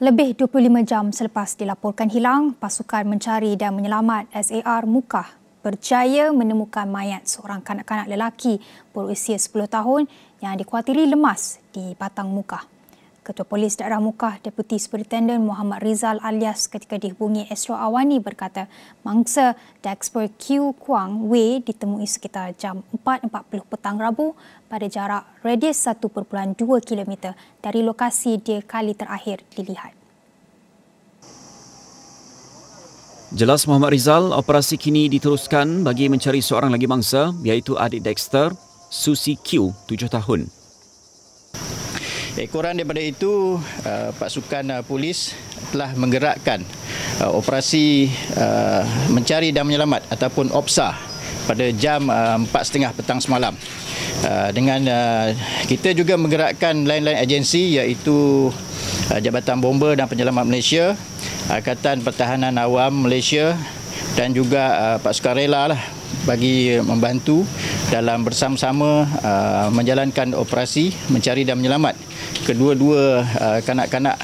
Lebih 25 jam selepas dilaporkan hilang, pasukan mencari dan menyelamat SAR Mukah berjaya menemukan mayat seorang kanak-kanak lelaki berusia 10 tahun yang dikhawatiri lemas di Batang Mukah. Ketua Polis Daerah Mukah, Deputi Superintenden Muhammad Rizal alias ketika dihubungi Astro Awani berkata mangsa Dexper Q Kuang W ditemui sekitar jam 4.40 petang Rabu pada jarak radius 1.2 km dari lokasi dia kali terakhir dilihat. Jelas Muhammad Rizal, operasi kini diteruskan bagi mencari seorang lagi mangsa iaitu adik Dexter, Susi Q, 7 tahun. Kurang daripada itu, pasukan polis telah menggerakkan operasi mencari dan menyelamat ataupun OPSA pada jam 4.30 petang semalam. Dengan kita juga menggerakkan lain-lain agensi iaitu Jabatan Bomba dan Penyelamat Malaysia, Angkatan Pertahanan Awam Malaysia dan juga pasukan rela bagi membantu dalam bersama-sama menjalankan operasi mencari dan menyelamat kedua-dua kanak-kanak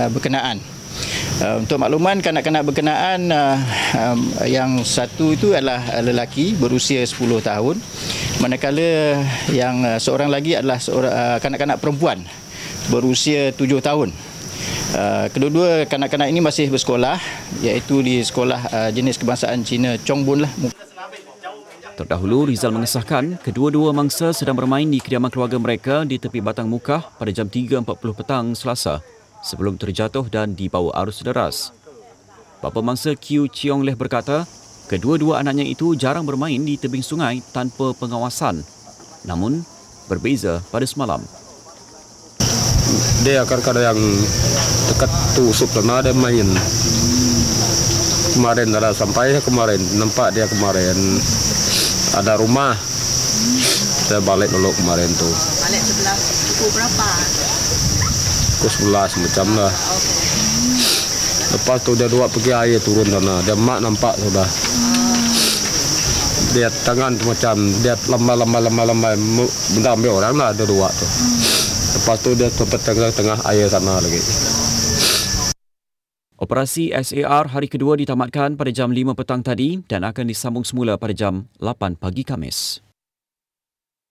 berkenaan. Untuk makluman, kanak-kanak berkenaan yang satu itu adalah lelaki berusia 10 tahun, manakala yang seorang lagi adalah kanak-kanak perempuan berusia 7 tahun. Kedua-dua kanak-kanak ini masih bersekolah iaitu di sekolah jenis kebangsaan Cina Chong Bun . Terdahulu, Rizal mengesahkan kedua-dua mangsa sedang bermain di kediaman keluarga mereka di tepi Batang Mukah pada jam 3.40 petang Selasa sebelum terjatuh dan dibawa arus deras. Bapa mangsa Q Chiong Leh berkata, kedua-dua anaknya itu jarang bermain di tebing sungai tanpa pengawasan. Namun, berbeza pada semalam. Dia kadang-kadang yang dekat tusuk tanah dia main. Kemarin ada sampai kemarin, nampak dia kemarin ada rumah. Saya balik dulu kemarin tu. Balik sebelah pukul berapa? Pukul 11 macam lah. Okay. Lepas tu dia dua pergi air turun sana. Dia mak nampak sudah. Dia tangan tu macam dia lama benda ambil orang lah ada dua tu. Lepas tu dia sampai tengah air sana lagi. Operasi SAR hari kedua ditamatkan pada jam 5 petang tadi dan akan disambung semula pada jam 8 pagi Khamis.